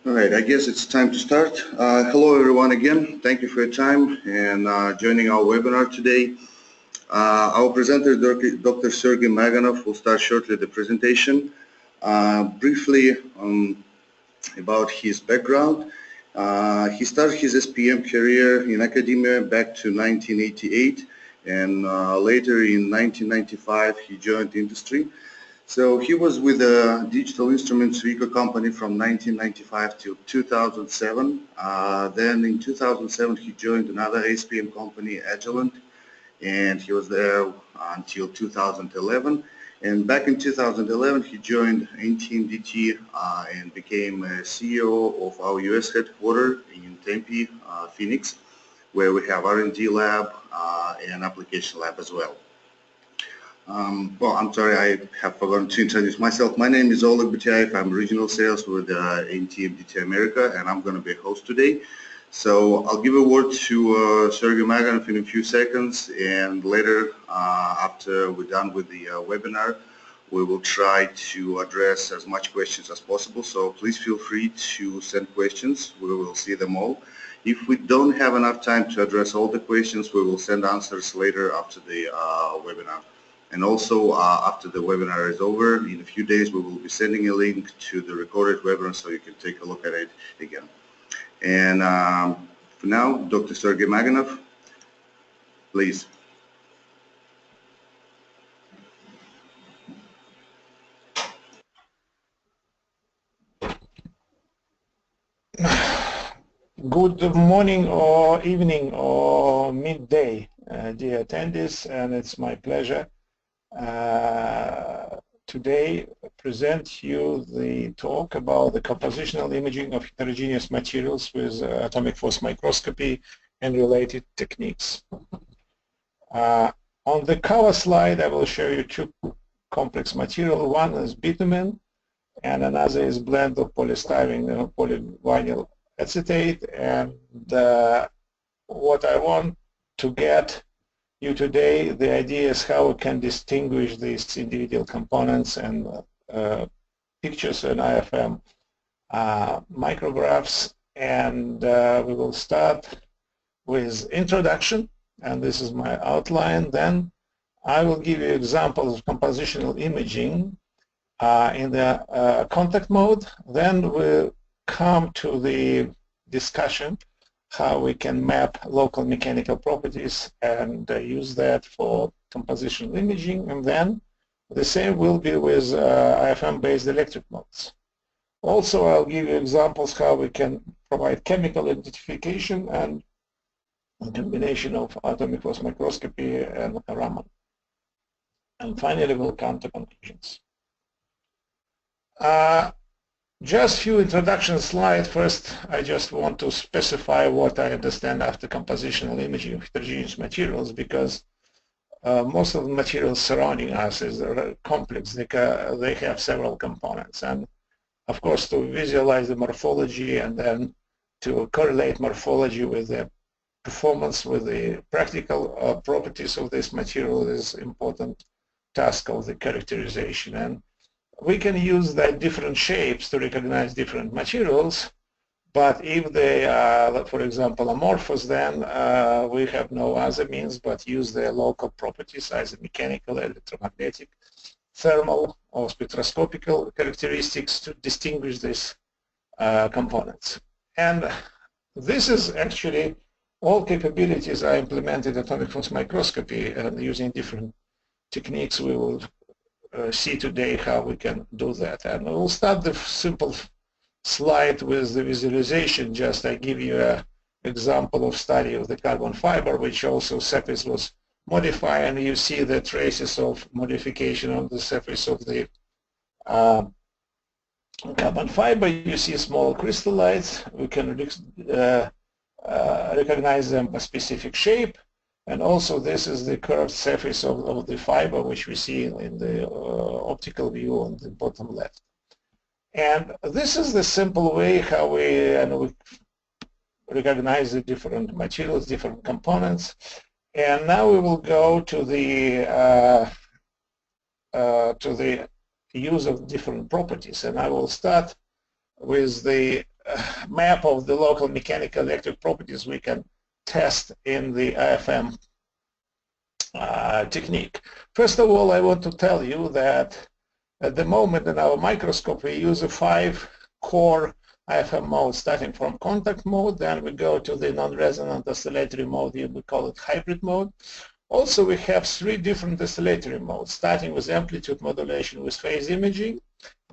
All right, I guess it's time to start. Hello everyone again. Thank you for your time and joining our webinar today. Our presenter, Dr. S.Magonov, will start shortly the presentation. Briefly about his background. He started his SPM career in academia back to 1988, and later in 1995 he joined industry. So he was with the Digital Instruments Rico company from 1995 till 2007. Then in 2007 he joined another SPM company, Agilent, and he was there until 2011. And back in 2011 he joined NT-MDT and became CEO of our US headquarters in Tempe, Phoenix, where we have R&D lab and application lab as well. Well, I'm sorry, I have forgotten to introduce myself. My name is Oleg Butyaev. I'm regional sales with NT-MDT-America, and I'm going to be a host today. So I'll give a word to S.Magonov in a few seconds, and later, after we're done with the webinar, we will try to address as much questions as possible. So please feel free to send questions. We will see them all. If we don't have enough time to address all the questions, we will send answers later after the webinar. And also, after the webinar is over, in a few days, we will be sending a link to the recorded webinar so you can take a look at it again. And for now, Dr. S.Magonov, please. Good morning or evening or midday, dear attendees, and it's my pleasure today present you the talk about the compositional imaging of heterogeneous materials with atomic force microscopy and related techniques. On the cover slide, I will show you two complex materials. One is bitumen, and another is blend of polystyrene and polyvinyl acetate. And what I want to get you today, the idea is how we can distinguish these individual components and pictures and IFM micrographs. And we will start with introduction, and this is my outline. Then I will give you examples of compositional imaging in the contact mode. Then we'll come to the discussion how we can map local mechanical properties and use that for compositional imaging. And then the same will be with IFM-based electric modes. Also, I'll give you examples how we can provide chemical identification and a combination of atomic force microscopy and Raman. And finally, we'll come to conclusions. Just few introduction slides. First, I just want to specify what I understand after compositional imaging of heterogeneous materials, because most of the materials surrounding us is complex. They have several components, and of course, to visualize the morphology and then to correlate morphology with the performance, with the practical properties of this material is important task of the characterization. And we can use the different shapes to recognize different materials, but if they are, for example, amorphous, then we have no other means but use their local properties, either mechanical, electromagnetic, thermal, or spectroscopic characteristics to distinguish these components. And this is actually all capabilities are implemented in atomic force microscopy, and using different techniques we will see today how we can do that. And we'll start the simple slide with the visualization. Just I give you an example of study of the carbon fiber, which also surface was modified, and you see the traces of modification on the surface of the carbon fiber. You see small crystallites. We can recognize them by specific shape. And also this is the curved surface of the fiber, which we see in the optical view on the bottom left. And this is the simple way how we recognize the different materials, different components. And now we will go to the use of different properties. And I will start with the map of the local mechanical electric properties we can test in the AFM technique. First of all, I want to tell you that at the moment in our microscope we use a 5-core AFM mode, starting from contact mode, then we go to the non-resonant oscillatory mode, we call it hybrid mode. Also, we have 3 different oscillatory modes, starting with amplitude modulation with phase imaging.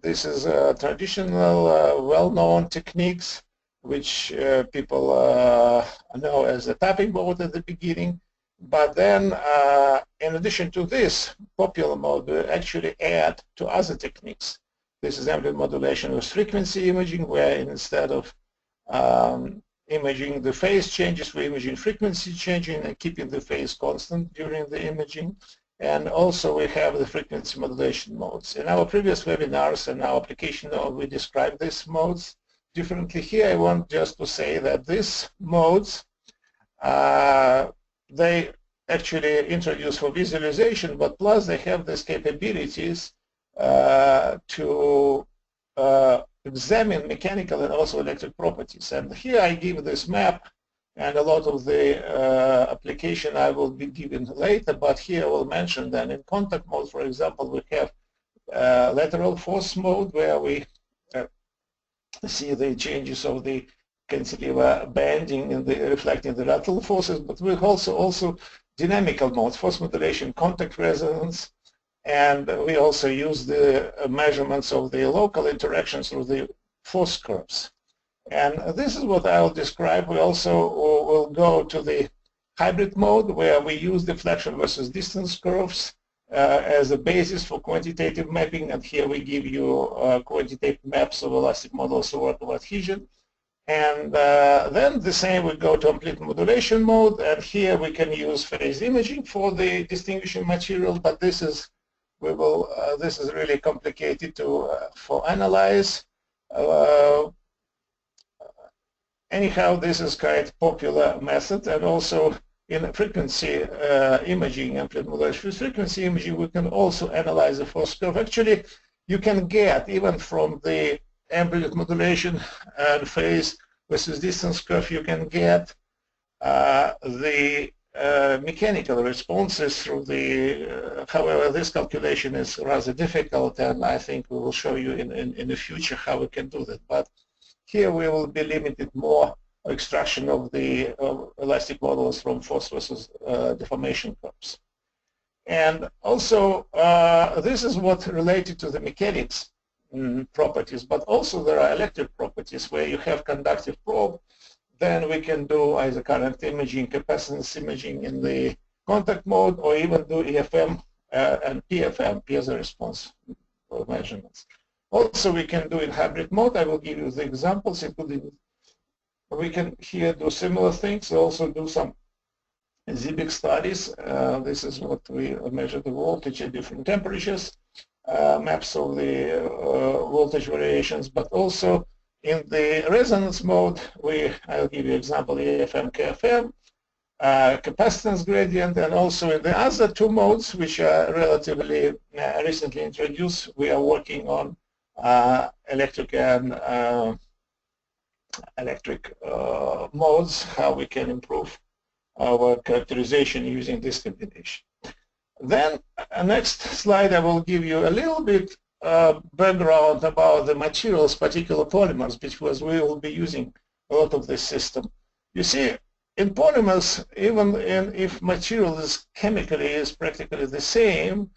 This is traditional, well-known techniques which people know as the tapping mode at the beginning. But then, in addition to this popular mode, we actually add to other techniques. This is amplitude modulation with frequency imaging, where instead of imaging the phase changes, we're imaging frequency changing and keeping the phase constant during the imaging. And also we have the frequency modulation modes. In our previous webinars and our application note, we described these modes differently. Here I want just to say that these modes, they actually introduce for visualization, but plus they have these capabilities to examine mechanical and also electric properties. And here I give this map, and a lot of the application I will be giving later, but here I will mention that in contact mode, for example, we have lateral force mode, where we see the changes of the cantilever bending and reflecting the lateral forces, but we also dynamical modes, force modulation, contact resonance, and we also use the measurements of the local interactions through the force curves. And this is what I'll describe. We also will go to the hybrid mode, where we use deflection versus distance curves as a basis for quantitative mapping, and here we give you quantitative maps of elastic models of work of adhesion. And then the same, we go to amplitude modulation mode, and here we can use phase imaging for the distinguishing material, but this is this is really complicated to for analyze. Anyhow, this is quite popular method, and also in frequency imaging, amplitude modulation with frequency imaging, we can also analyze the force curve. Actually, you can get, even from the amplitude modulation and phase versus distance curve, you can get the mechanical responses through the, however, this calculation is rather difficult, and I think we will show you in the future how we can do that. But here we will be limited more extraction of the elastic models from force versus deformation curves. And also, this is what related to the mechanics properties, but also there are electric properties where you have conductive probe. Then we can do either current imaging, capacitance imaging in the contact mode, or even do AFM and PFM, piezo response measurements. Also, we can do in hybrid mode. I will give you the examples, including we can here do similar things. We also do some Zibig studies. This is what we measure the voltage at different temperatures, maps of the voltage variations, but also in the resonance mode, I'll give you example, AFM, KFM, capacitance gradient, and also in the other 2 modes, which are relatively recently introduced, we are working on electric and electric modes, how we can improve our characterization using this combination. Then next slide, I will give you a little bit background about the materials, particular polymers, because we will be using a lot of this system. You see, in polymers, even if material is chemically practically the same,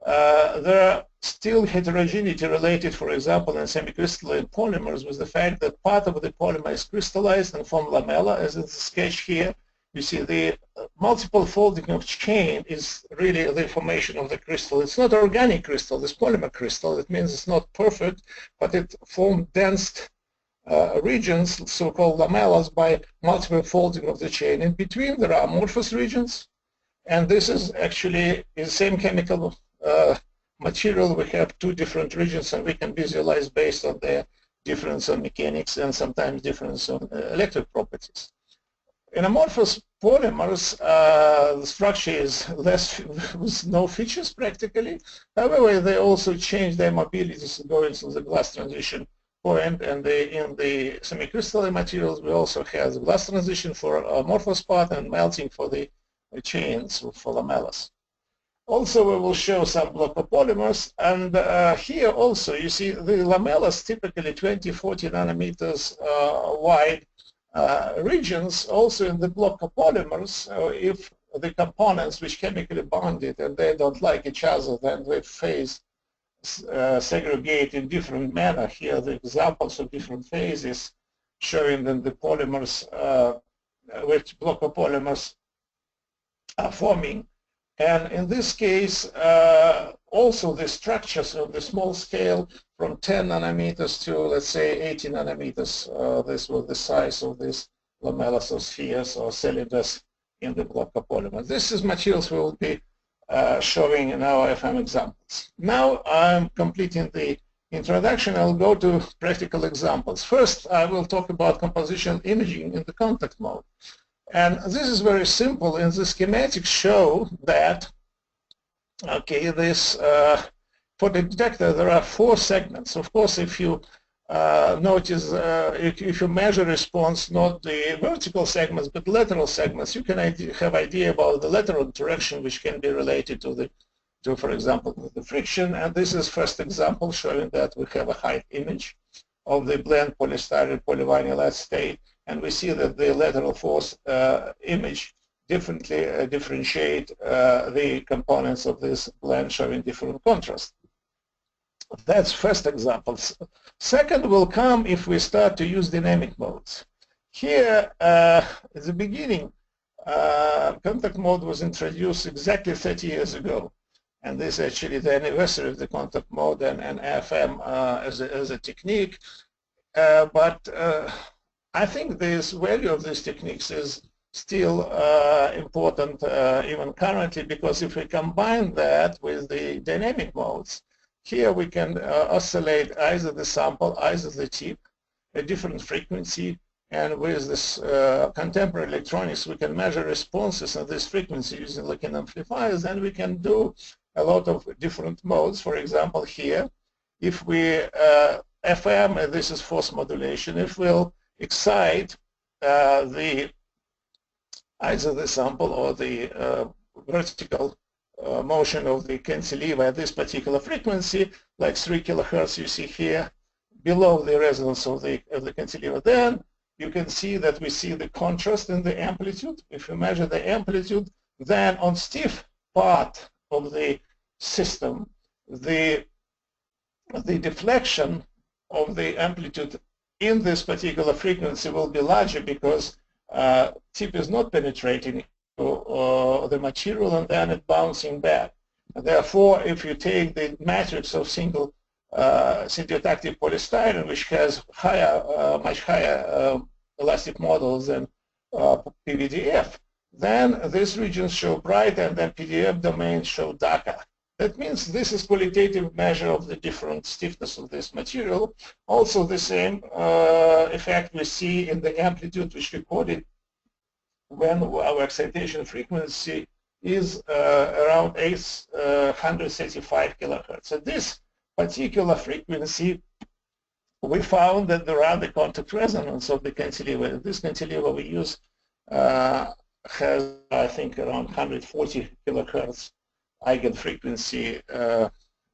there are still heterogeneity related, for example, in semicrystalline polymers, with the fact that part of the polymer is crystallized and form lamella, as in the sketch here. You see the multiple folding of chain is really the formation of the crystal. It's not organic crystal, it's polymer crystal. It means it's not perfect, but it formed dense regions, so-called lamellas, by multiple folding of the chain. In between, there are amorphous regions, and this is actually in the same chemical material. We have 2 different regions, and we can visualize based on their difference on mechanics and sometimes difference on electric properties. In amorphous polymers, the structure is less with no features practically. However, they also change their mobilities going through the glass transition point, and in the semicrystalline materials we also have the glass transition for amorphous part and melting for the chains for lamellars. Also, we will show some block of polymers, and here also you see the lamellars typically 20-40 nanometers wide regions. Also in the block of polymers, if the components which chemically bonded and they don't like each other, then they phase segregate in different manner. Here the examples of different phases showing that the polymers, which block of polymers are forming. And in this case, also the structures of the small scale from 10 nanometers to, let's say, 80 nanometers. This was the size of these lamellars or spheres or cylinders in the block of polymers. This is materials we will be showing in our FM examples. Now I'm completing the introduction. I'll go to practical examples. First, I will talk about compositional imaging in the contact mode. And this is very simple. In the schematics show that, okay, this for the detector there are 4 segments. Of course, if you notice, if you measure response, not the vertical segments but lateral segments, you can have idea about the lateral direction, which can be related to the, for example, the friction. And this is first example showing that we have a height image of the blend polystyrene polyvinyl state. And we see that the lateral force image differently differentiate the components of this blend showing different contrast. That's first example. Second will come if we start to use dynamic modes. Here, at the beginning, contact mode was introduced exactly 30 years ago. And this is actually the anniversary of the contact mode and AFM as a technique. But I think this value of these techniques is still important even currently, because if we combine that with the dynamic modes, here we can oscillate either the sample, either the tip, a different frequency, and with this contemporary electronics we can measure responses on this frequency using looking amplifiers, and we can do a lot of different modes. For example, here, if we FM, and this is force modulation, if we'll excite either the sample or the vertical motion of the cantilever at this particular frequency, like 3 kilohertz you see here, below the resonance of the cantilever, then you can see that we see the contrast in the amplitude. If you measure the amplitude, then on stiff part of the system, the deflection of the amplitude in this particular frequency will be larger, because tip is not penetrating the material and then it bouncing back. Therefore, if you take the matrix of single syntactic polystyrene, which has higher, much higher elastic models than PVDF, then these regions show bright and then PDF domains show darker. That means this is qualitative measure of the different stiffness of this material. Also the same effect we see in the amplitude, which recorded when our excitation frequency is around 835 kilohertz. At this particular frequency, we found that there are the contact resonance of the cantilever. This cantilever we use has, I think, around 140 kilohertz eigenfrequency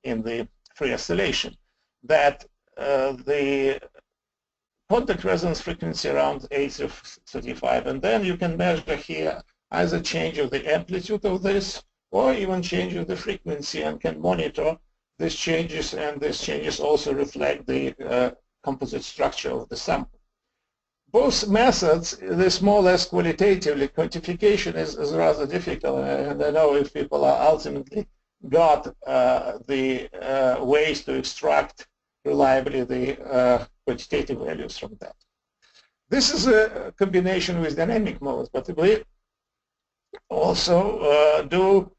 in the free oscillation. That the contact resonance frequency around 835, and then you can measure here either change of the amplitude of this or even change of the frequency, and can monitor these changes, and these changes also reflect the composite structure of the sample. Both methods, this more or less qualitatively, quantification is rather difficult, and I know if people are ultimately got the ways to extract reliably the quantitative values from that. This is a combination with dynamic modes, but we also do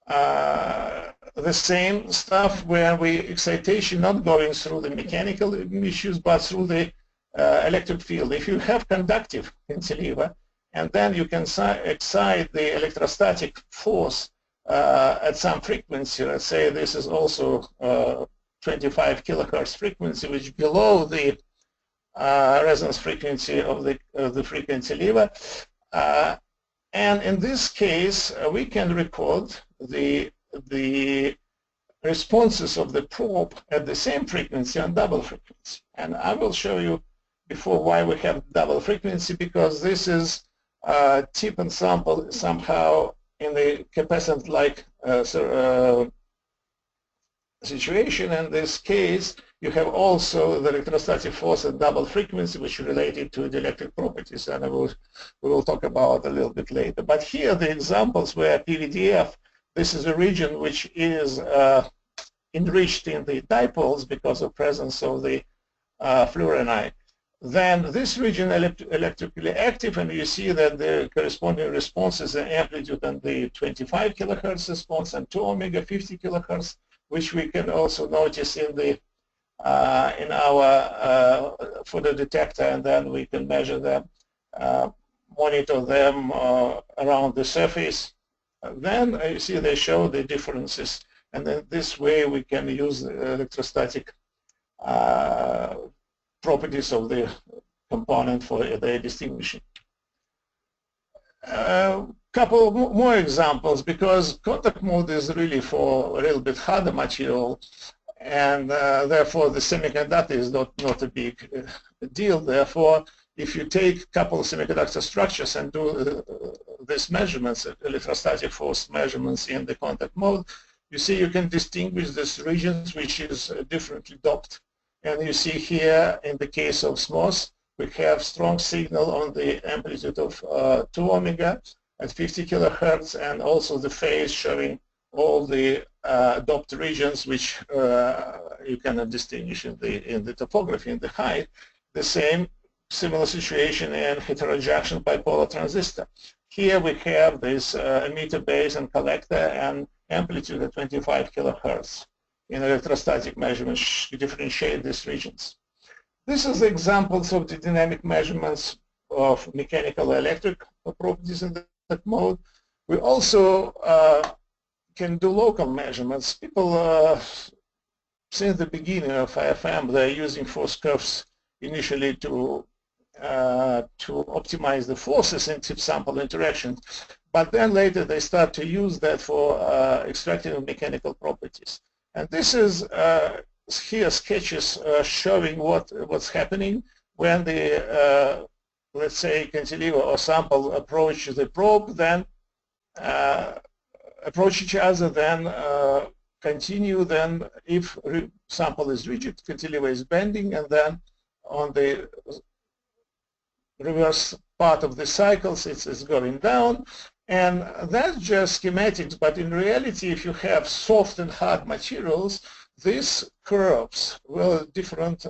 the same stuff where excitation not going through the mechanical issues but through the electric field. If you have conductive cantilever, and then you can excite the electrostatic force at some frequency, let's say this is also 25 kilohertz frequency, which is below the resonance frequency of the frequency lever. And in this case, we can record the responses of the probe at the same frequency on double frequency. And I will show you before why we have double frequency, because this is tip and sample somehow in the capacitance-like situation. In this case, you have also the electrostatic force at double frequency, which is related to dielectric properties, and we will talk about a little bit later. But here the examples where PVDF, this is a region which is enriched in the dipoles because of presence of the fluorine. Then this region electrically active, and you see that the corresponding response is the amplitude and the 25 kilohertz response and 2 omega 50 kilohertz, which we can also notice in the in our photodetector, and then we can measure them, monitor them around the surface. Then you see they show the differences, and then this way we can use the electrostatic properties of the component for their distinguishing. Couple more examples, because contact mode is really for a little bit harder material, and therefore the semiconductor is not a big deal. Therefore, if you take a couple of semiconductor structures and do these measurements, electrostatic force measurements in the contact mode, you see you can distinguish these regions which is differently doped. And you see here in the case of SMOS, we have strong signal on the amplitude of 2 omega at 50 kilohertz, and also the phase showing all the doped regions which you cannot distinguish in the topography, in the height. The same similar situation in heterojunction bipolar transistor. Here we have this emitter base and collector and amplitude at 25 kilohertz in electrostatic measurements to differentiate these regions. This is examples of the dynamic measurements of mechanical electric properties in that mode. We also can do local measurements. People, since the beginning of AFM, they're using force curves initially to optimize the forces in tip-sample interactions, but then later they start to use that for extracting mechanical properties. And this is here sketches showing what's happening when the let's say cantilever or sample approach the probe, then approach each other, then continue. Then if sample is rigid, cantilever is bending, and then on the reverse part of the cycles it's going down. And that's just schematics, but in reality, if you have soft and hard materials, these curves will different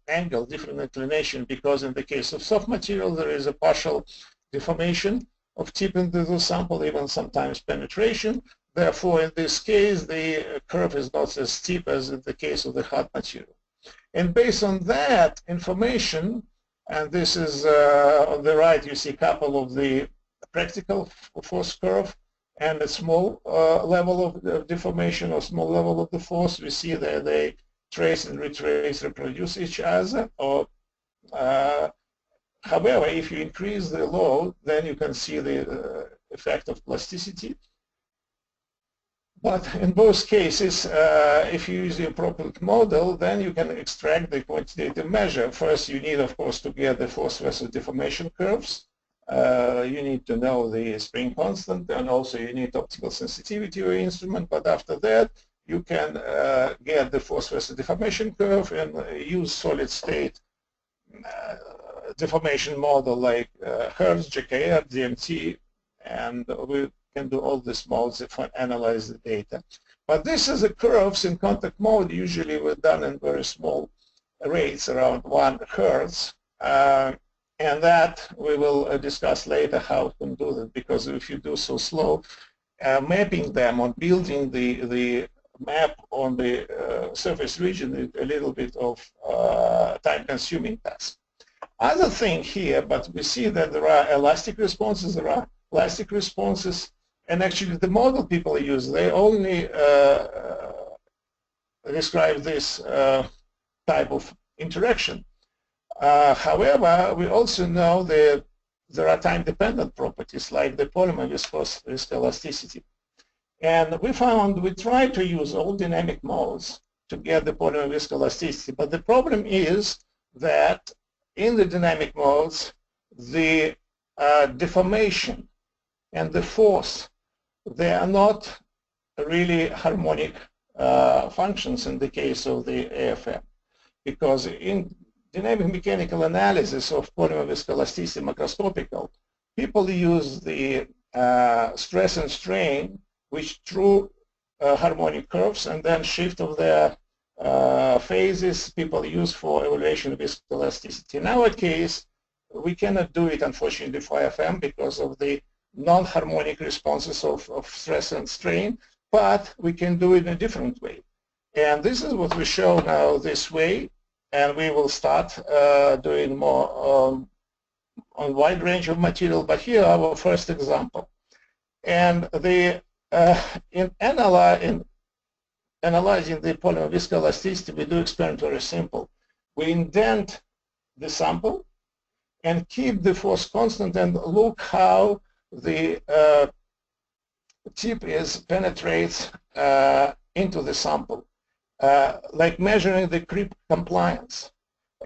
angle, different inclination, because in the case of soft material, there is a partial deformation of tip into the sample, even sometimes penetration. Therefore, in this case, the curve is not as steep as in the case of the hard material. And based on that information, and this is on the right, you see a couple of the practical force curve and a small level of deformation or small level of the force. We see that they trace and retrace, reproduce each other. Or, however, if you increase the load, then you can see the effect of plasticity. But in both cases, if you use the appropriate model, then you can extract the quantitative measure. First, you need, of course, to get the force versus deformation curves. You need to know the spring constant, and also you need optical sensitivity of your instrument. But after that, you can get the force versus deformation curve and use solid state deformation model like Hertz, JKR, DMT, and we can do all these modes if I analyze the data. But this is the curves in contact mode. Usually we're done in very small rates, around 1 Hertz. And that we will discuss later how we can do that, because if you do so slow, mapping them on building the map on the surface region is a little bit of time-consuming task. Other thing here, but we see that there are elastic responses, and actually the model people use, they only describe this type of interaction. However, we also know that there are time-dependent properties like the polymer viscoelasticity. And we tried to use all dynamic modes to get the polymer viscoelasticity, but the problem is that in the dynamic modes, the deformation and the force, they are not really harmonic functions in the case of the AFM, because in dynamic mechanical analysis of polymer viscoelasticity macroscopical, people use the stress and strain, which through harmonic curves and then shift of their phases people use for evaluation of viscoelasticity. In our case, we cannot do it, unfortunately, for AFM because of the non-harmonic responses of stress and strain, but we can do it in a different way. And this is what we show now this way, and we will start doing more on wide range of material, but here our first example. And the in analyzing the polymer viscoelasticity, we do experiment very simple. We indent the sample and keep the force constant and look how the tip penetrates into the sample, like measuring the creep compliance.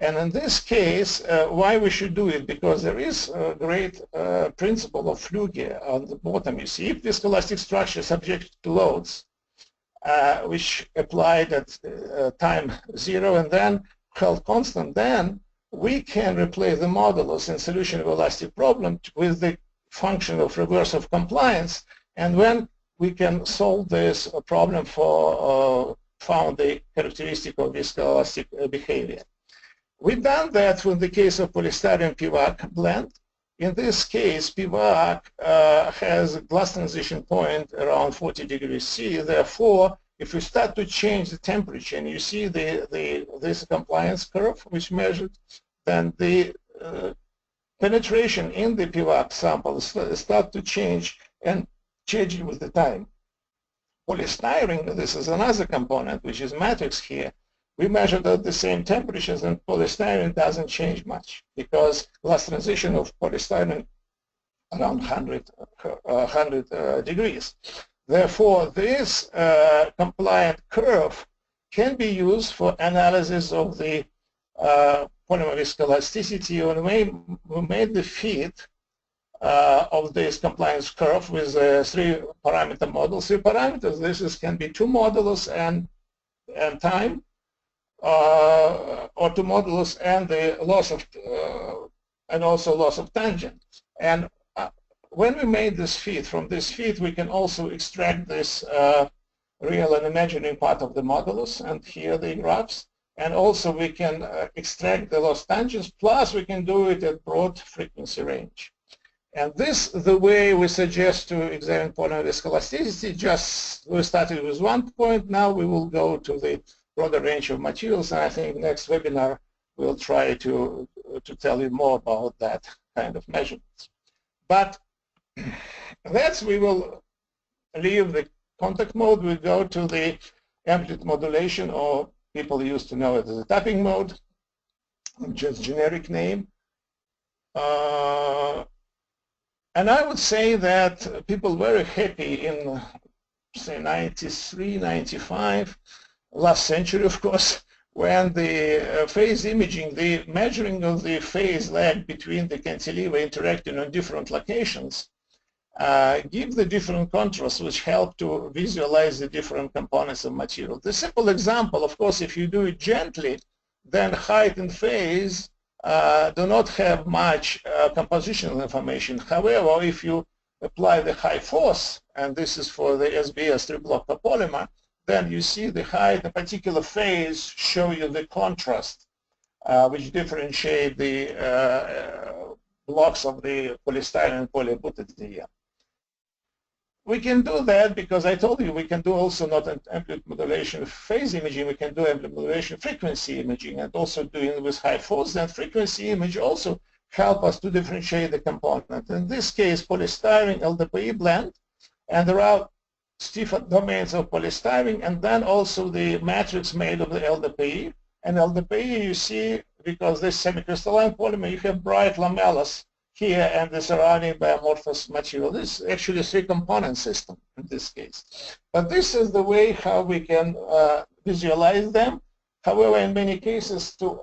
And in this case, why we should do it? Because there is a great principle of Flüge on the bottom. You see, if viscoelastic structure is subject to loads, which applied at time 0 and then held constant, then we can replace the modulus in solution of elastic problem with the function of reverse of compliance, and when we can solve this problem for found the characteristic of viscoelastic behavior. We've done that with the case of polystyrene PVAC blend. In this case, PVAC has a glass transition point around 40 degrees C. Therefore, if we start to change the temperature, and you see this compliance curve which measured, then the penetration in the PVAC sample start to change and changing with the time. Polystyrene, this is another component which is matrix here. We measured at the same temperatures, and polystyrene doesn't change much because glass transition of polystyrene around 100 degrees. Therefore, this compliant curve can be used for analysis of the polymer viscoelasticity. When we made the fit of this compliance curve with a 3-parameter model. 3 parameters, can be 2 modulus and time, or 2 modulus and the loss of, and also loss of tangent. And when we made this fit, from this fit we can also extract this real and imaginary part of the modulus, and here the graphs. And also we can extract the loss tangents, plus we can do it at broad frequency range. And this is the way we suggest to examine polymer viscoelasticity. Just we started with 1 point, now we will go to the broader range of materials, and I think next webinar we'll try to tell you more about that kind of measurements. But that's, we will leave the contact mode, we go to the amplitude modulation, or people used to know it as a tapping mode, just generic name. And I would say that people were very happy in, say, 93, 95, last century, of course, when the phase imaging, the measuring of the phase lag between the cantilever interacting on different locations, give the different contrasts which help to visualize the different components of material. The simple example, of course, if you do it gently, then height and phase do not have much compositional information. However, if you apply the high force, and this is for the SBS 3-block copolymer, then you see the height, a particular phase show you the contrast, which differentiate the blocks of the polystyrene and polybutadiene. We can do that because I told you we can do also not an amplitude modulation phase imaging, we can do amplitude modulation frequency imaging, and also doing with high force. Then frequency image also help us to differentiate the component. In this case, polystyrene LDPE blend, and there are stiff domains of polystyrene, and then also the matrix made of the LDPE. And LDPE, you see, because this semicrystalline polymer, you have bright lamellas here and the surrounding biamorphous material. This is actually a three-component system in this case. But this is the way how we can visualize them. However, in many cases, to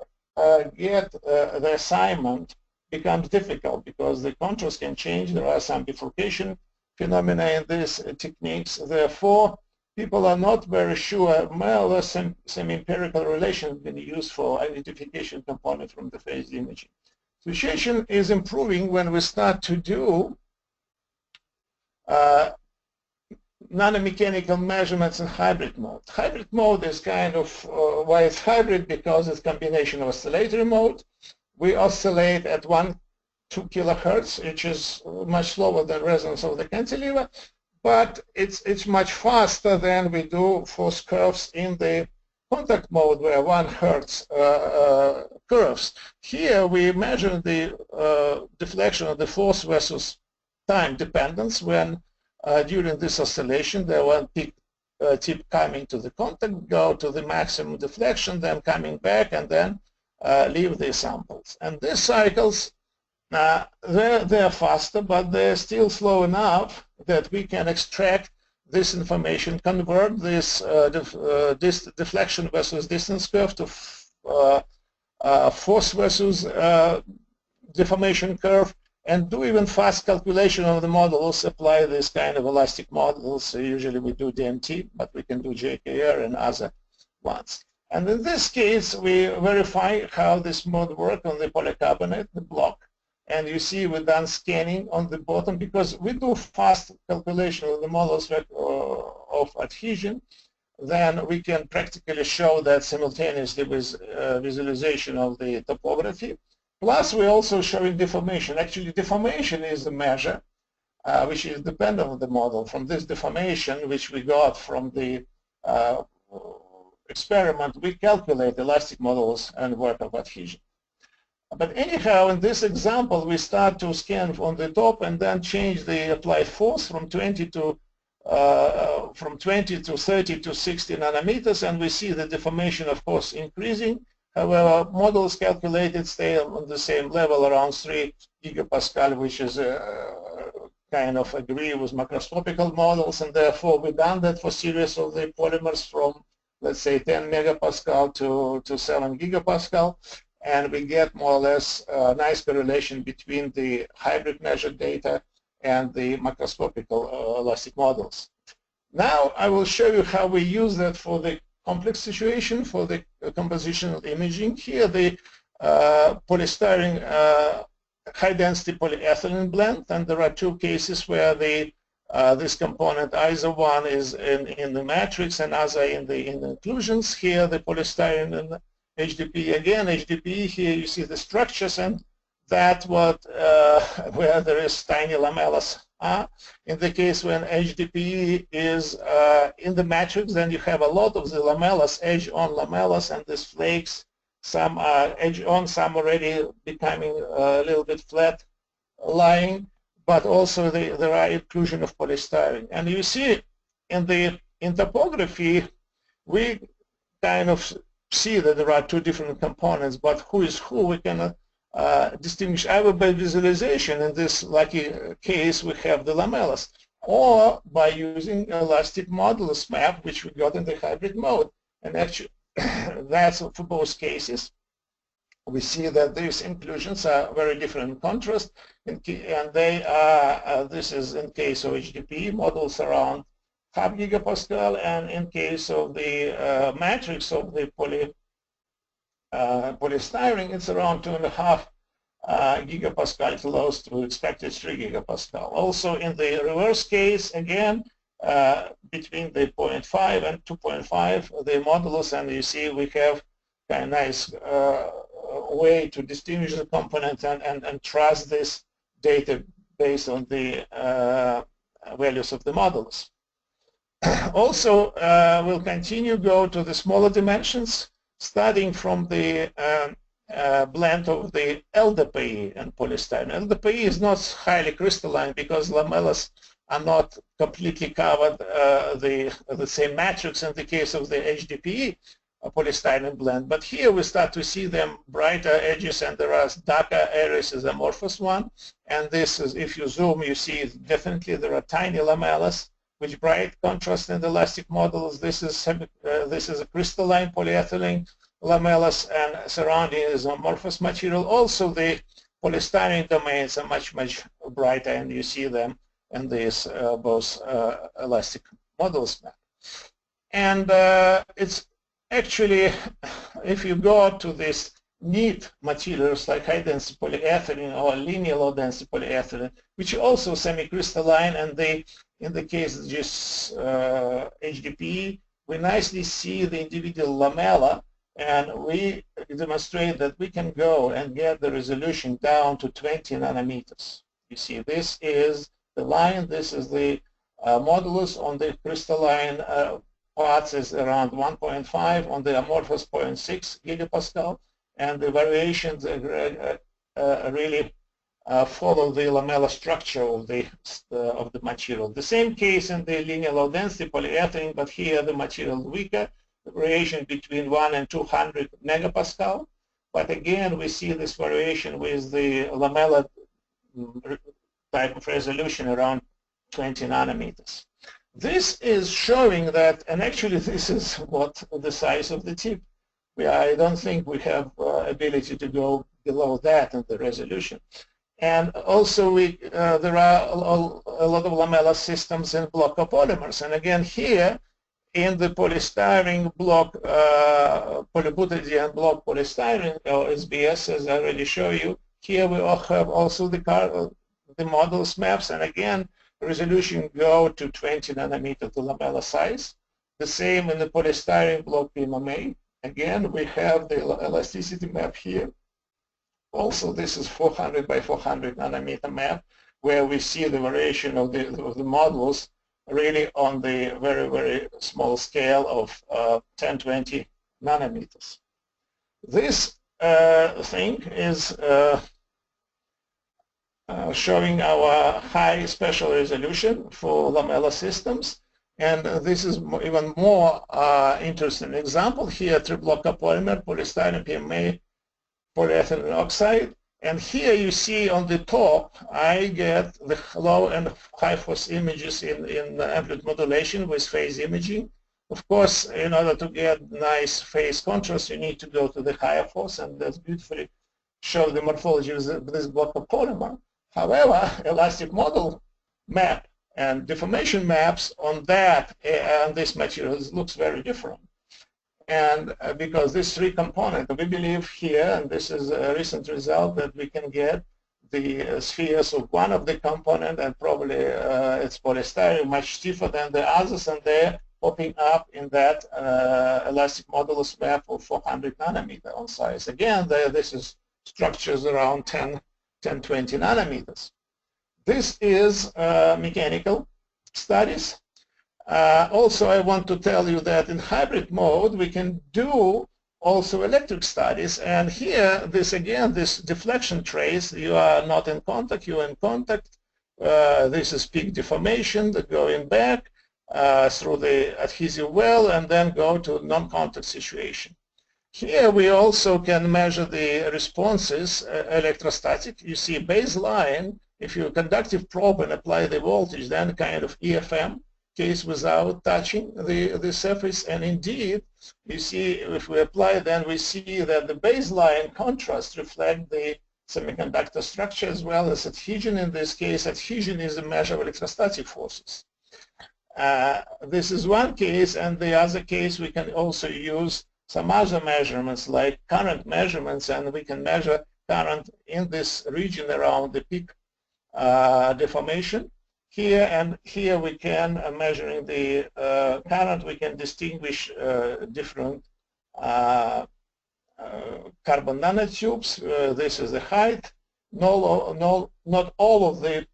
get the assignment becomes difficult because the contrast can change. There are some bifurcation phenomena in these techniques. Therefore, people are not very sure. More or less some empirical relation has been used for identification component from the phase imaging. Situation is improving when we start to do nanomechanical measurements in hybrid mode. Hybrid mode is kind of, why it's hybrid, because it's combination of oscillatory mode. We oscillate at 1-2 kilohertz, which is much slower than resonance of the cantilever, but it's much faster than we do force curves in the contact mode, where 1 hertz curves. Here we measure the deflection of the force versus time dependence when during this oscillation there one peak tip coming to the contact, go to the maximum deflection, then coming back, and then leave the samples. And these cycles, they're faster, but they're still slow enough that we can extract this information, convert this deflection versus distance curve to force versus deformation curve, and do even fast calculation of the models, apply this kind of elastic models. So usually we do DNT, but we can do JKR and other ones. And in this case, we verify how this mode works on the polycarbonate, the block. And you see we've done scanning on the bottom because we do fast calculation of the models of adhesion. Then we can practically show that simultaneously with visualization of the topography. Plus, we're also showing deformation. Actually, deformation is the measure which is dependent on the model. From this deformation, which we got from the experiment, we calculate elastic models and work of adhesion. But anyhow, in this example, we start to scan on the top and then change the applied force from 20 to 30 to 60 nanometers, and we see the deformation, of course, increasing. However, models calculated stay on the same level, around 3 gigapascal, which is kind of agree with macroscopical models, and therefore we've done that for series of the polymers from, let's say, 10 megapascal to 7 gigapascal. And we get more or less a nice correlation between the hybrid measured data and the macroscopical elastic models. Now I will show you how we use that for the complex situation, for the compositional imaging. Here the polystyrene high-density polyethylene blend, and there are two cases where the this component, either one is in the matrix and other in the inclusions. Here the polystyrene and HDPE, again HDPE, here you see the structures, and that what where there is tiny lamellas. In the case when HDPE is in the matrix, then you have a lot of the lamellas, edge-on lamellas, and these flakes, some are edge-on, some already becoming a little bit flat lying, but also there are inclusion of polystyrene. And you see in topography, we kind of see that there are two different components, but who is who we cannot distinguish either by visualization. In this lucky case, we have the lamellas, or by using elastic modulus map, which we got in the hybrid mode. And actually, that's for both cases. We see that these inclusions are very different in contrast, and they are, this is in case of HDPE models around 0.5 gigapascal, and in case of the matrix of the polystyrene, it's around 2.5 gigapascal, close to expected 3 gigapascal. Also in the reverse case, again, between the 0.5 and 2.5, the modulus, and you see we have a nice way to distinguish the components and trust this data based on the values of the modulus. Also, we'll continue go to the smaller dimensions, starting from the blend of the LDPE and polystyrene. LDPE is not highly crystalline because lamellas are not completely covered the same matrix in the case of the HDPE polystyrene blend. But here we start to see them brighter edges, and there are darker areas as amorphous one. And this is, if you zoom, you see definitely there are tiny lamellas, which bright contrast in the elastic models. This is a crystalline polyethylene lamellas, and surrounding is amorphous material. Also, the polystyrene domains are much brighter, and you see them in these both elastic models map. And it's actually, if you go to these neat materials like high-density polyethylene or linear low-density polyethylene, which are also semi-crystalline, and they, in the case of just HDPE, we nicely see the individual lamella, and we demonstrate that we can go and get the resolution down to 20 nanometers. You see, this is the line, this is the modulus on the crystalline parts is around 1.5, on the amorphous 0.6 gigapascal, and the variations really follow the lamellar structure of the material. The same case in the linear low density polyethylene, but here the material is weaker, the variation between 1 and 200 megapascal. But again, we see this variation with the lamellar type of resolution around 20 nanometers. This is showing that, and actually this is what the size of the tip. I don't think we have ability to go below that in the resolution. And also there are a lot of lamellar systems in block copolymers. And again here in the polystyrene block, polybutadiene block polystyrene, or SBS, as I already showed you, here we all have also the models maps, and again resolution go to 20 nanometer to lamellar size. The same in the polystyrene block PMMA. Again, we have the elasticity map here. Also, this is 400 by 400 nanometer map, where we see the variation of the models really on the very small scale of 10, 20 nanometers. This thing is showing our high spatial resolution for lamellar systems. And this is even more interesting example here, tri-block copolymer, polystyrene, PMA, polyethylene oxide. And here you see on the top, I get the low and high force images in amplitude modulation with phase imaging. Of course, in order to get nice phase contrast, you need to go to the higher force, and that's beautifully show the morphology of this block of polymer. However, elastic model map and deformation maps on that and this material looks very different. And because this three component, we believe here, and this is a recent result, that we can get the spheres of one of the component, and probably it's polystyrene much stiffer than the others, and they're popping up in that elastic modulus map of 400 nanometer on size. Again, this is structures around 10, 20 nanometers. This is mechanical studies. Also, I want to tell you that in hybrid mode, we can do also electric studies. And here, this again, this deflection trace, you are not in contact, you are in contact. This is peak deformation that going back through the adhesive well and then go to non-contact situation. Here we also can measure the responses electrostatic. You see baseline, if you conductive probe and apply the voltage, then kind of EFM case without touching the surface. And indeed, you see, if we apply, then we see that the baseline contrast reflect the semiconductor structure as well as adhesion. In this case, adhesion is a measure of electrostatic forces. This is one case, and the other case we can also use some other measurements like current measurements, and we can measure current in this region around the peak deformation. Here and here we can, measuring the current, we can distinguish different carbon nanotubes. This is the height. Not all of the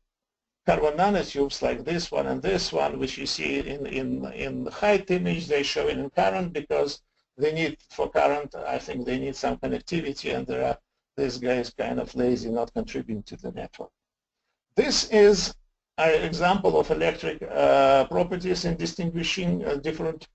carbon nanotubes like this one and this one, which you see in the height image, they show it in current because they need, for current, I think they need some connectivity, and there are, this guy is kind of lazy, not contributing to the network. This is example of electric properties in distinguishing different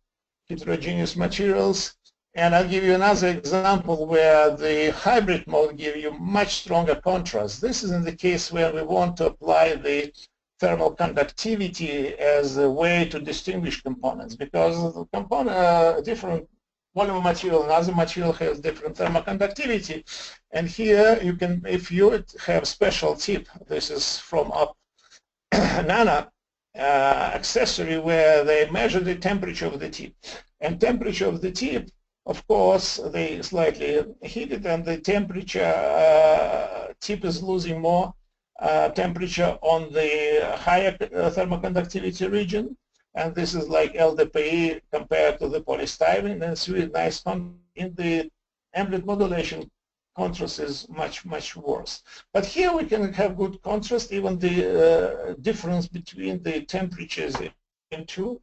heterogeneous materials. And I'll give you another example where the hybrid mode gives you much stronger contrast. This is in the case where we want to apply the thermal conductivity as a way to distinguish components, because the component, different polymer material and other material has different thermal conductivity. And here you can, if you have special tip, this is from up nano accessory where they measure the temperature of the tip. And temperature of the tip, of course, they slightly heated, and the temperature tip is losing more temperature on the higher thermal conductivity region, and this is like LDPE compared to the polystyrene, and it's really nice. In the ambient modulation, contrast is much worse. But here we can have good contrast, even the difference between the temperatures in two,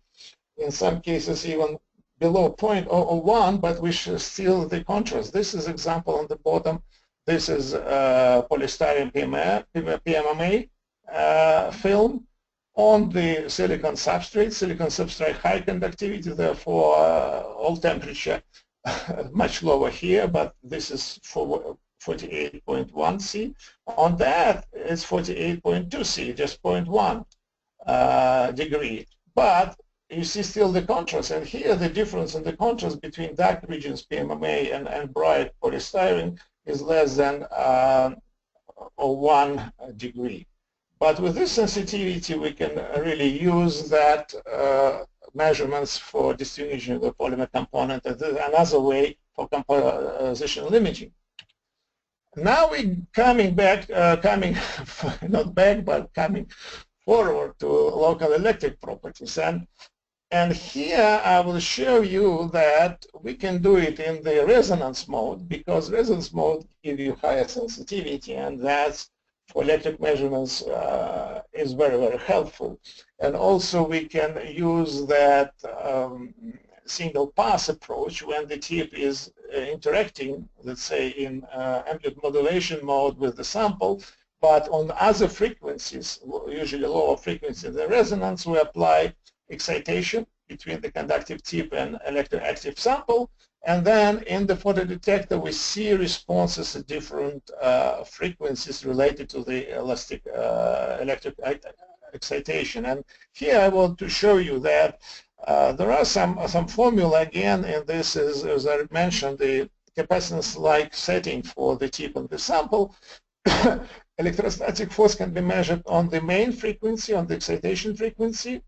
in some cases even below 0.001, but we should still the contrast. This is example on the bottom. This is polystyrene PMMA film on the silicon substrate. Silicon substrate high conductivity, therefore all temperature much lower here, but this is for 48.1 C. On that it's 48.2 C, just 0.1 degree. But you see still the contrast, and here the difference in the contrast between dark regions PMMA and bright polystyrene is less than 1 degree. But with this sensitivity, we can really use that measurements for distinguishing the polymer component as another way for compositional imaging. Now we're coming back, not back, but coming forward to local electric properties. And here I will show you that we can do it in the resonance mode, because resonance mode gives you higher sensitivity, and that's for electric measurements is very helpful. And also we can use that single pass approach when the tip is interacting, let's say in amplitude modulation mode with the sample, but on other frequencies, usually lower frequencies than resonance, we apply excitation between the conductive tip and electroactive sample, and then in the photodetector we see responses at different frequencies related to the elastic electric excitation. And here I want to show you that there are some formula again, and this is, as I mentioned, the capacitance-like setting for the tip and the sample. Electrostatic force can be measured on the main frequency, on the excitation frequency,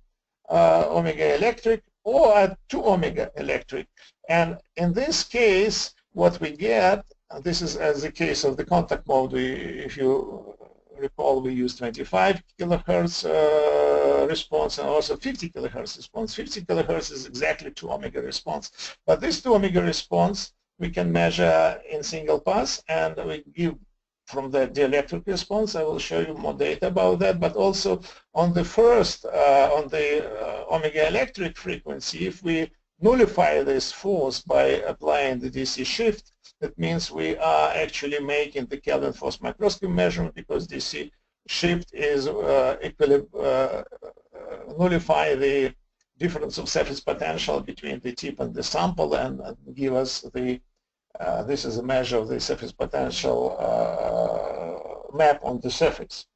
omega electric, or at 2 omega electric. And in this case, what we get, this is as the case of the contact mode, if you recall, we use 25 kilohertz response and also 50 kilohertz response. 50 kilohertz is exactly 2 omega response. But this 2 omega response we can measure in single pass, and we give from the dielectric response. I will show you more data about that, but also on the first, on the omega electric frequency, if we nullify this force by applying the DC shift, that means we are actually making the Kelvin force microscopy measurement, because DC shift is nullify the difference of surface potential between the tip and the sample, and give us the this is a measure of the surface potential map on the surface.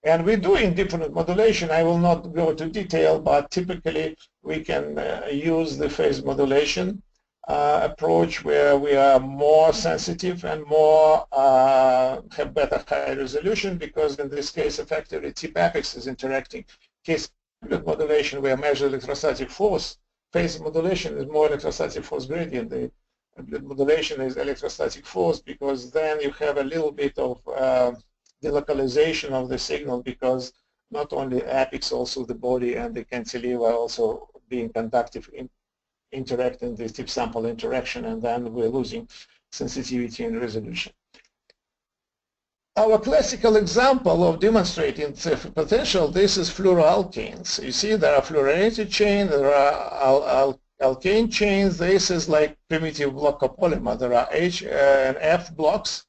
And we're doing different modulation. I will not go to detail, but typically we can use the phase modulation approach, where we are more sensitive and more have better high resolution, because in this case effectively tip apex is interacting. In case of modulation, we measure electrostatic force. Phase modulation is more electrostatic force gradient. The modulation is electrostatic force, because then you have a little bit of delocalization of the signal, because not only apex, also the body and the cantilever also being conductive, interacting the tip sample interaction, and then we're losing sensitivity and resolution. Our classical example of demonstrating surface potential, this is fluoroalkanes. You see there are fluorinated chains, there are alkane chains. This is like primitive block copolymer. There are H and F blocks,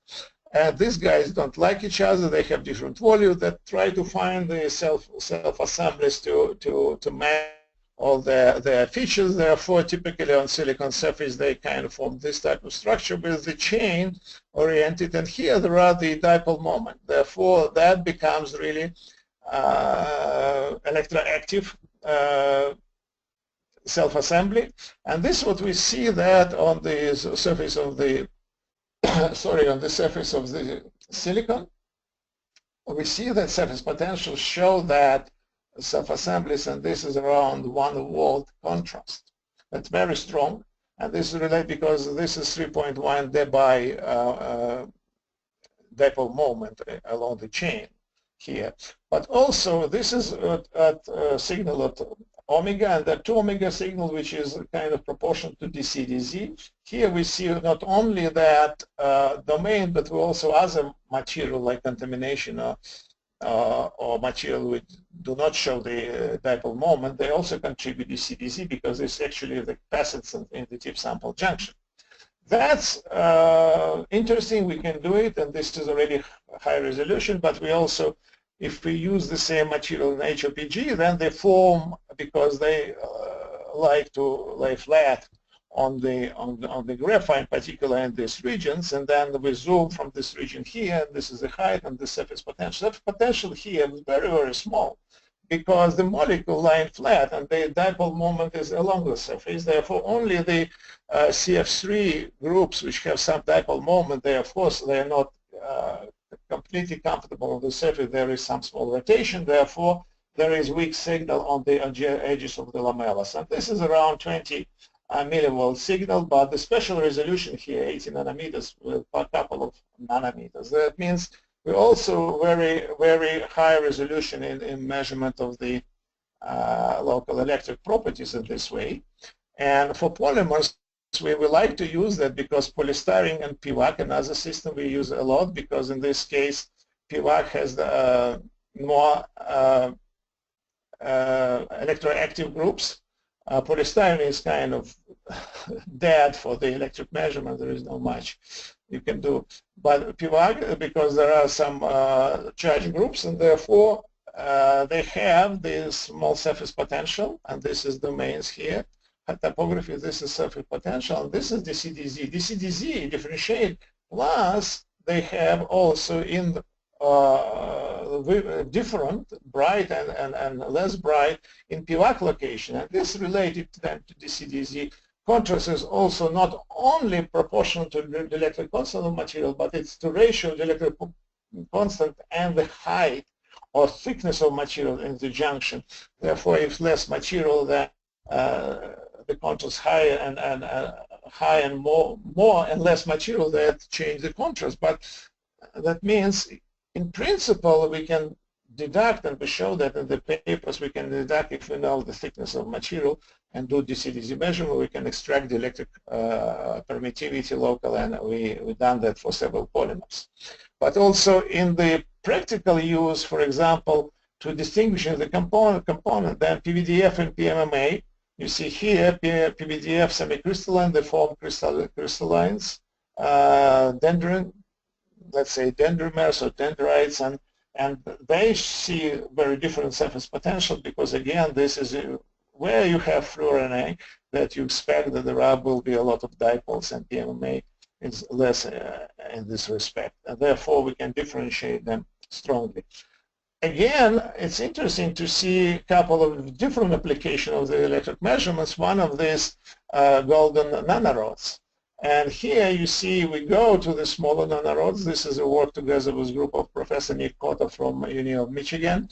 And these guys don't like each other. They have different volume that try to find the self-assemblies to match all their features. Therefore, typically on silicon surface, they kind of form this type of structure with the chain oriented. And here there are the dipole moment. Therefore, that becomes really electroactive self-assembly. And this is what we see that on the surface of the on the surface of the silicon. We see that surface potential show that self-assemblies, and this is around 1 volt contrast. That's very strong, and this is related because this is 3.1 dBi dipole moment along the chain here. But also this is at signal at omega, and that 2 omega signal, which is kind of proportional to DC-DC. Here we see not only that domain, but we also other material like contamination or material which do not show the dipole moment. They also contribute DC-DC because it's actually the capacitance in the tip sample junction. That's interesting. We can do it, and this is already high resolution, but we also, if we use the same material in HOPG, then they form, because they like to lay flat on the graphite, particularly in these regions, and then we zoom from this region here, and this is the height and the surface potential. The potential here is very, very small because the molecule lying flat and the dipole moment is along the surface. Therefore, only the CF3 groups which have some dipole moment, they of course they are not completely comfortable on the surface. There is some small rotation. Therefore, there is weak signal on the edges of the lamellars. And this is around 20 millivolt signal, but the spatial resolution here, 80 nanometers with a couple of nanometers. That means we also very, very high resolution in measurement of the local electric properties in this way. And for polymers, we like to use that because polystyrene and PVAC, another system we use a lot, because in this case PVAC has the more electroactive groups. Polystyrene is kind of dead for the electric measurement. There is not much you can do. But PVAC, because there are some charge groups, and therefore they have this small surface potential, and this is domains here. Topography, this is surface potential, and this is DC-DC. DC-DC differentiate, plus they have also in different bright and less bright in PVAC location, and this related then to DC-DC. Contrast is also not only proportional to the electric constant of material, but it's the ratio of the electric constant and the height or thickness of material in the junction. Therefore, if less material, then the contrast higher and high and more and less material, that change the contrast. But that means, in principle, we can deduct, and we show that in the papers, we can deduct if we know the thickness of material and do DC-DC measurement, we can extract the electric permittivity local, and we've done that for several polymers. But also in the practical use, for example, to distinguish the component, then PVDF and PMMA, you see here, PVDF semicrystalline, they form crystallines, dendrin, let's say dendrimers or dendrites, and they see very different surface potential because, again, this is where you have fluorine that you expect that there will be a lot of dipoles, and PMMA is less in this respect. And therefore, we can differentiate them strongly. Again, it's interesting to see a couple of different applications of the electric measurements. One of these golden nanorods. And here you see we go to the smaller nanorods. This is a work together with a group of Professor Nick Cotta from University of Michigan.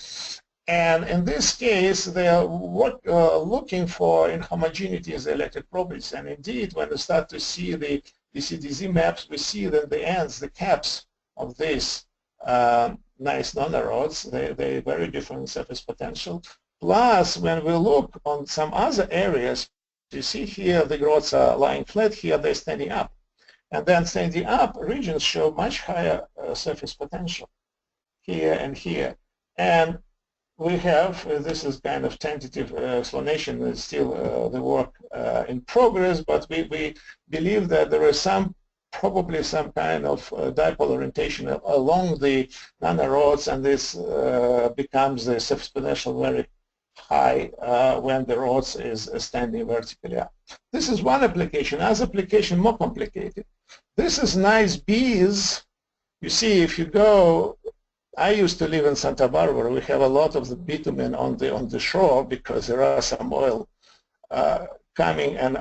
And in this case, they are looking for inhomogeneity in the electric properties. And indeed, when we start to see the DC-DC maps, we see that the ends, the caps of these nice nanorods, they're very different surface potential. Plus, when we look on some other areas, you see here the rods are lying flat, here they're standing up. And then standing up regions show much higher surface potential here and here. And we have, this is kind of tentative explanation, it's still the work in progress, but we believe that there is some probably some kind of dipole orientation along the nanorods, and this becomes the exponential very high when the rods is standing vertically up. This is one application. As application more complicated. This is nice bees. You see, if you go, I used to live in Santa Barbara. We have a lot of the bitumen on the shore because there are some oil coming, and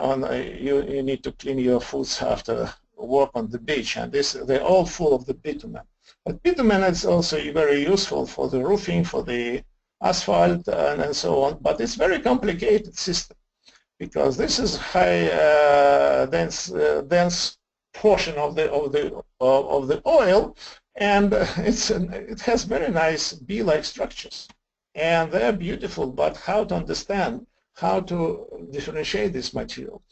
you need to clean your foods after work on the beach, and they're all full of the bitumen. But bitumen is also very useful for the roofing, for the asphalt, and so on. But it's very complicated system because this is high dense portion of the oil, and it has very nice bee-like structures, and they're beautiful. But how to understand, how to differentiate this material?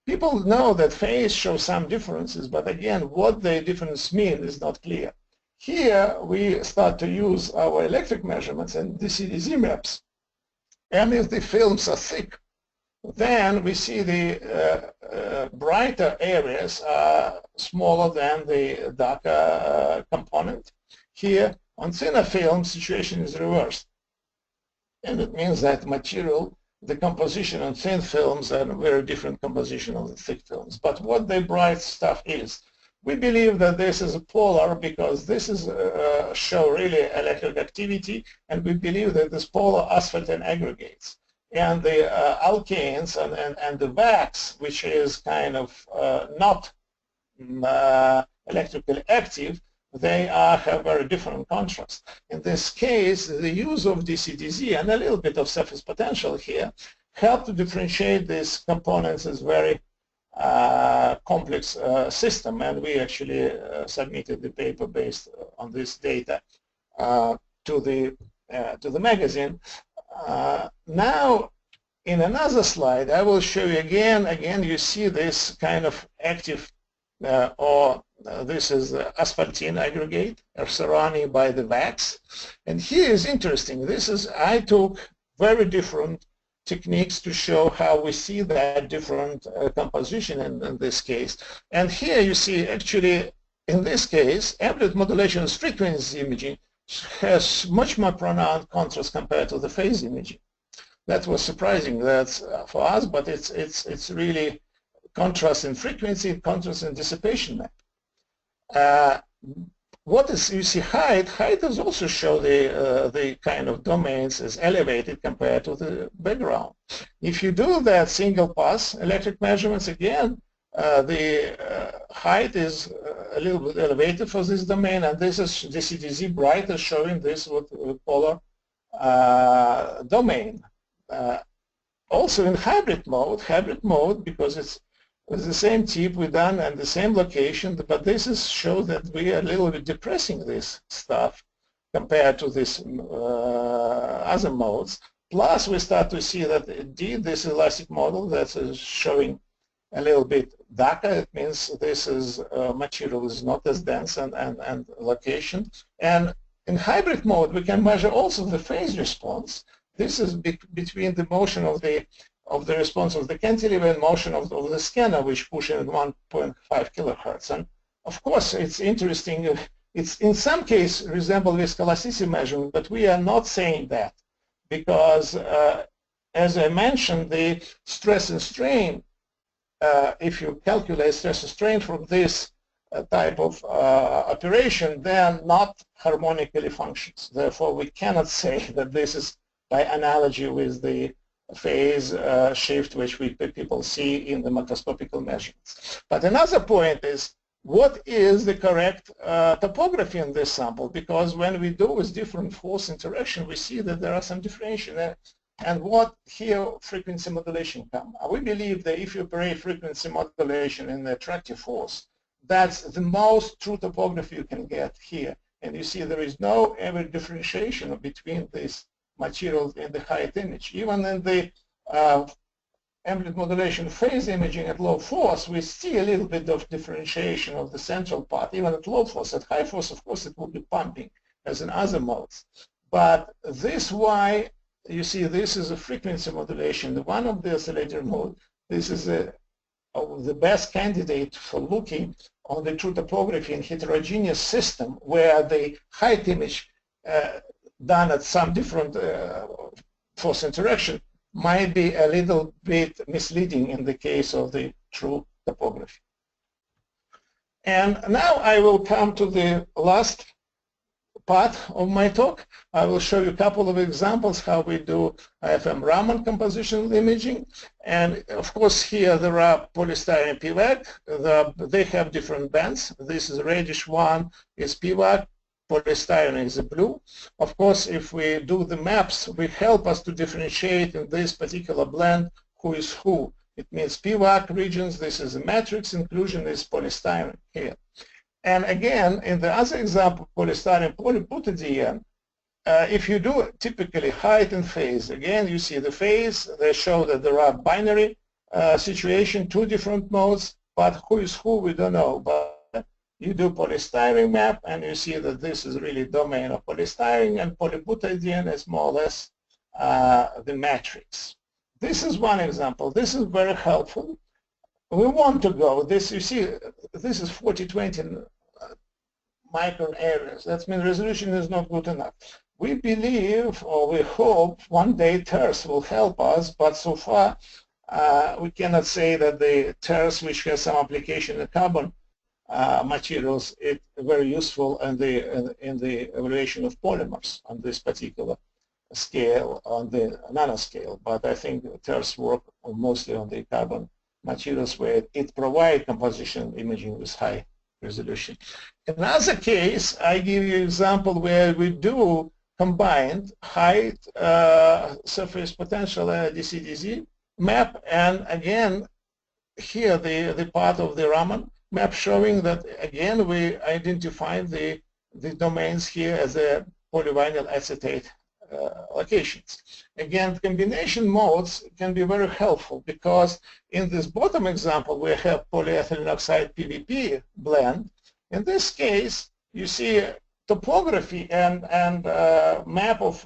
People know that phase shows some differences, but again, what the difference mean is not clear. Here we start to use our electric measurements and DCDZ maps, and if the films are thick, then we see the brighter areas are smaller than the darker component. Here on thinner films, situation is reversed, and it means that material, the composition on thin films are very different composition of the thick films. But what the bright stuff is, we believe that this is a polar because this is show really electric activity, and we believe that this polar asphalt and aggregates. And the alkanes and the wax, which is kind of not electrically active, they have very different contrast. In this case, the use of DCDZ and a little bit of surface potential here help to differentiate these components as very complex system, and we actually submitted the paper based on this data to the magazine. Now, in another slide, I will show you again, you see this kind of active, this is the asphaltene aggregate surrounding by the wax. And here is interesting. I took very different techniques to show how we see that different composition in this case. And here you see, actually, in this case, amplitude modulation and frequency imaging has much more pronounced contrast compared to the phase imaging. That was surprising for us, but it's really contrast in frequency, contrast in dissipation map. What is, you see, height does also show the kind of domains is elevated compared to the background. If you do that single pass electric measurements, again, the height is a little bit elevated for this domain, and this is DCDZ brighter showing this with polar domain. Also in hybrid mode, because it's with the same tip we done and the same location, but this is shows that we are a little bit depressing this stuff compared to this other modes. Plus, we start to see that indeed this elastic model that is showing a little bit darker. It means this is material is not as dense and location. And in hybrid mode, we can measure also the phase response. This is between the motion of the response of the cantilever and motion of the scanner, which pushes at 1.5 kilohertz. And of course, it's interesting. It's in some case resemble viscoelasticity measurement, but we are not saying that because, as I mentioned, the stress and strain. If you calculate stress and strain from this type of operation, then not harmonically functions. Therefore, we cannot say that this is by analogy with the phase shift which people see in the macroscopical measurements. But another point is, what is the correct topography in this sample? Because when we do with different force interaction, we see that there are some differentiation. And what here frequency modulation come? We believe that if you operate frequency modulation in the attractive force, that's the most true topography you can get here. And you see there is no ever differentiation between these materials in the height image. Even in the amplitude modulation phase imaging at low force, we see a little bit of differentiation of the central part, even at low force. At high force, of course, it will be pumping, as in other modes. But this why you see this is a frequency modulation, one of the oscillator mode. This is a the best candidate for looking on the true topography in heterogeneous system where the height image done at some different force interaction might be a little bit misleading in the case of the true topography. And now I will come to the last part of my talk. I will show you a couple of examples how we do AFM-Raman compositional imaging. And of course here there are polystyrene PVAC. They have different bands. This is reddish one is PVAC. Polystyrene is blue. Of course, if we do the maps, we help us to differentiate in this particular blend who is who. It means PVAC regions, this is a matrix, inclusion is polystyrene here. And again, in the other example, polystyrene polybutadiene, if you do typically height and phase, again, you see the phase, they show that there are binary situation, two different modes, but who is who, we don't know. But you do polystyrene map, and you see that this is really domain of polystyrene, and polybutadiene is more or less the matrix. This is one example. This is very helpful. We want to go, this, you see, this is 40-20 micron areas. That means resolution is not good enough. We believe, or we hope, one day TERS will help us, but so far we cannot say that the TERS, which has some application in carbon materials, is very useful in the evaluation of polymers on this particular scale, on the nanoscale. But I think TERS work mostly on the carbon materials where it provides compositional imaging with high resolution. In another case, I give you an example where we do combined height, surface potential, DC-DC map, and again, here the part of the Raman map showing that again we identify the domains here as a polyvinyl acetate locations. Again, combination modes can be very helpful because in this bottom example we have polyethylene oxide PVP blend. In this case, you see topography and map of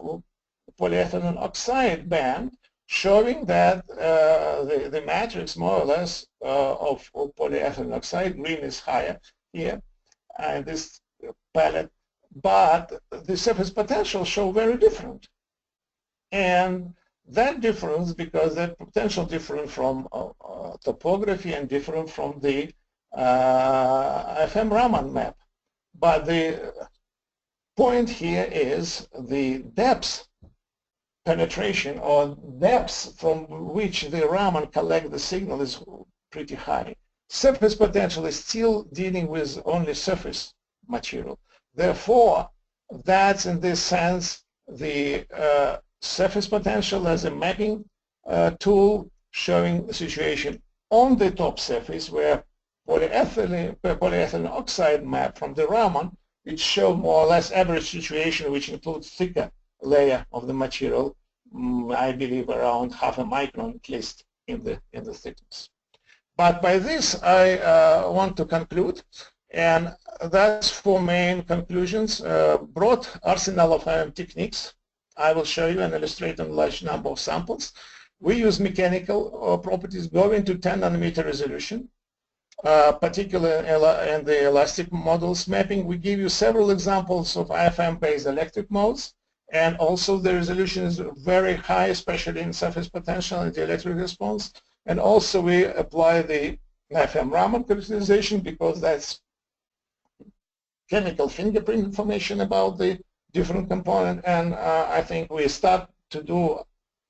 polyethylene oxide band showing that the matrix more or less of polyethylene oxide, green is higher here in this palette, but the surface potential show very different. And that difference, because the potential different from topography and different from the AFM-Raman map. But the point here is the depth penetration or depth from which the Raman collect the signal is pretty high. Surface potential is still dealing with only surface material. Therefore, that's in this sense the surface potential as a mapping tool showing the situation on the top surface where polyethylene oxide map from the Raman, it shows more or less average situation which includes thicker layer of the material, I believe around half a micron at least in the thickness. But by this I want to conclude. And that's four main conclusions. Broad arsenal of IM techniques. I will show you and illustrate on a large number of samples. We use mechanical properties going to 10 nanometer resolution, particularly in the elastic models mapping. We give you several examples of AFM-based electric modes, and also the resolution is very high, especially in surface potential and the electric response. And also we apply the AFM-Raman characterization because that's chemical fingerprint information about the different component, and I think we start to do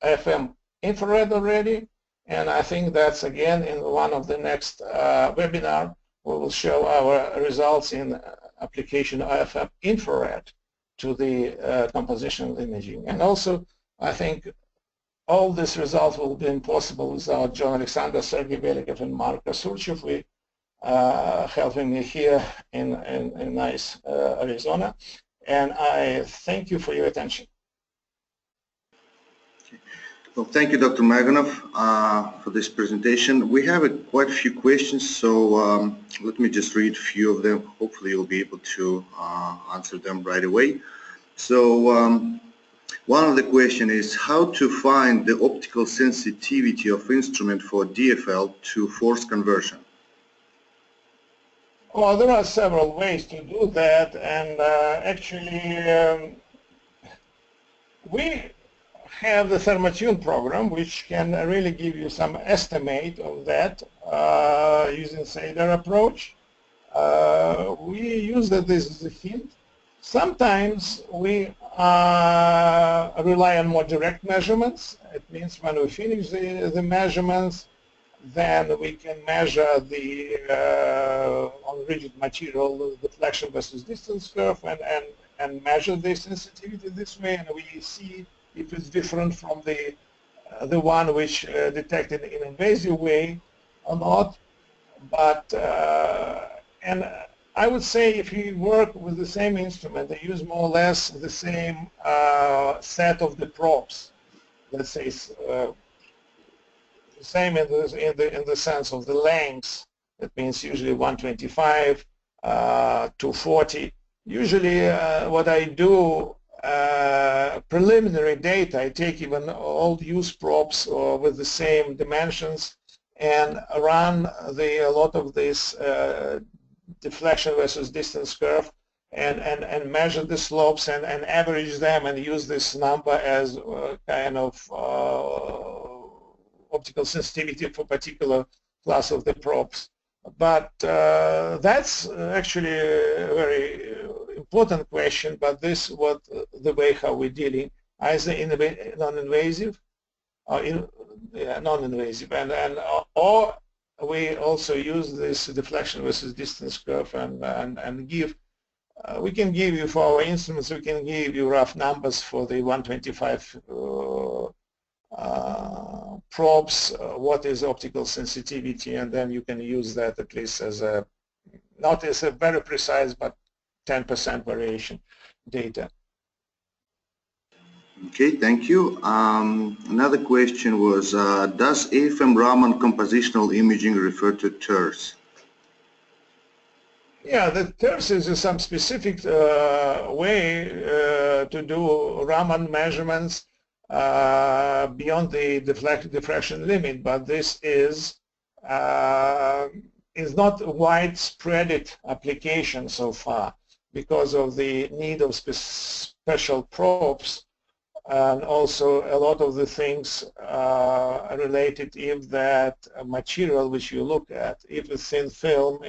AFM infrared already, and I think that's again in one of the next webinar we will show our results in application of AFM infrared to the compositional imaging. And also I think all these results will be possible without John Alexander, Sergey Velikov, and Mark Surchev. We helping me here in nice Arizona, and I thank you for your attention. Well, thank you, Dr. Magonov, for this presentation. We have quite a few questions, so let me just read a few of them. Hopefully you'll be able to answer them right away. So One of the questions is how to find the optical sensitivity of instrument for DFL to force conversion. Well, there are several ways to do that, and actually we have the Thermotune program, which can really give you some estimate of that using Sader approach. We use that as a hint. Sometimes we rely on more direct measurements. It means when we finish the measurements, then we can measure the on rigid material the deflection versus distance curve and measure the sensitivity this way, and we see if it's different from the one which detected in an invasive way or not. But and I would say if you work with the same instrument, they use more or less the same set of the probes. Let's say same in the sense of the lengths. That means usually 125, 240. Usually what I do, preliminary data, I take even old used probes with the same dimensions and run a lot of this deflection versus distance curve and measure the slopes and average them and use this number as kind of optical sensitivity for particular class of the probes. But that's actually a very important question, but this is what the way how we're dealing, either non-invasive or non-invasive, and or we also use this deflection versus distance curve and give we can give you for our instruments, we can give you rough numbers for the 125 probes, what is optical sensitivity, and then you can use that at least as a, not as a very precise, but 10% variation data. Okay, thank you. Another question was, does AFM-Raman compositional imaging refer to TERS? Yeah, the TERS is some specific way to do Raman measurements beyond the diffraction limit, but this is not a widespread application so far because of the need of special probes, and also a lot of the things are related if that material which you look at, if it's thin film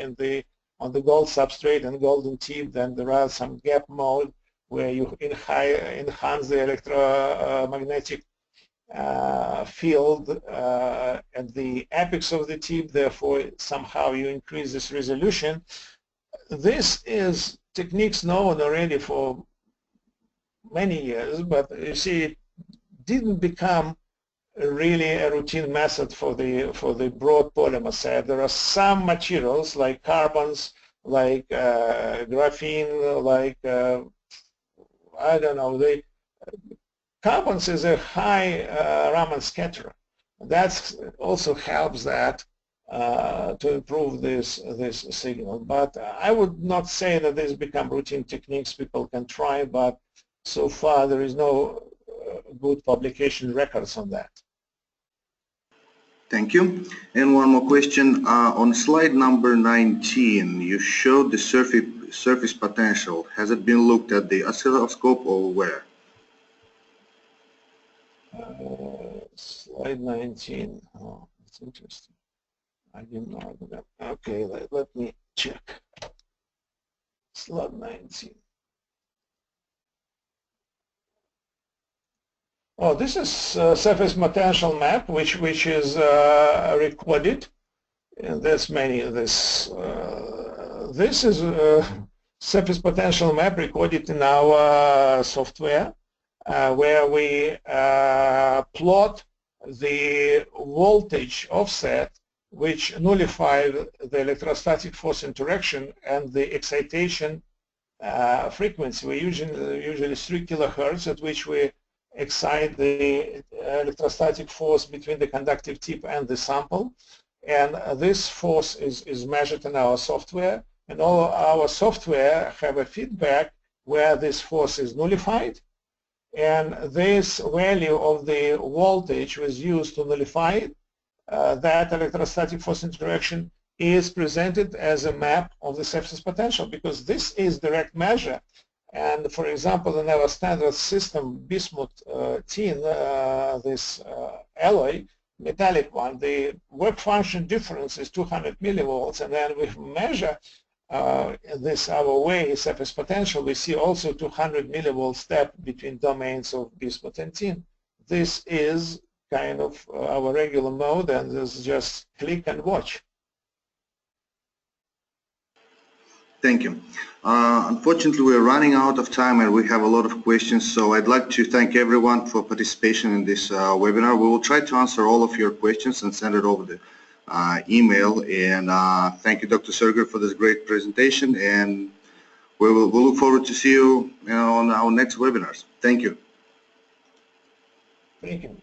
on the gold substrate and golden tip, then there are some gap mode where you enhance the electromagnetic field at the apex of the tip, therefore somehow you increase this resolution. This is techniques known already for many years, but you see it didn't become really a routine method for the broad polymer set. There are some materials like carbons, like graphene, like I don't know, carbons is a high Raman scatterer. That also helps that to improve this signal. But I would not say that these become routine techniques people can try, but so far there is no good publication records on that. Thank you. And one more question. On slide number 19, you showed the surface potential. Has it been looked at the oscilloscope or where? Slide 19. Oh, that's interesting. I didn't know that. Okay, let me check. Slide 19. Oh, this is surface potential map, which is recorded. And there's many of this. This is surface potential map recorded in our software, where we plot the voltage offset, which nullifies the electrostatic force interaction and the excitation frequency. We usually 3 kilohertz, at which we excite the electrostatic force between the conductive tip and the sample, and this force is measured in our software, and all our software have a feedback where this force is nullified, And this value of the voltage was used to nullify that electrostatic force interaction is presented as a map of the surface potential, because this is direct measure. And for example, in our standard system, bismuth tin, this alloy, metallic one, the work function difference is 200 millivolts, and then we measure this our way surface potential, we see also 200 millivolt step between domains of bismuth and tin. This is kind of our regular mode, and this is just click and watch. Thank you. Unfortunately, we're running out of time and we have a lot of questions, so I'd like to thank everyone for participation in this webinar. We will try to answer all of your questions and send it over the email. And thank you, Dr. Serger, for this great presentation, and we'll look forward to see you on our next webinars. Thank you. Thank you.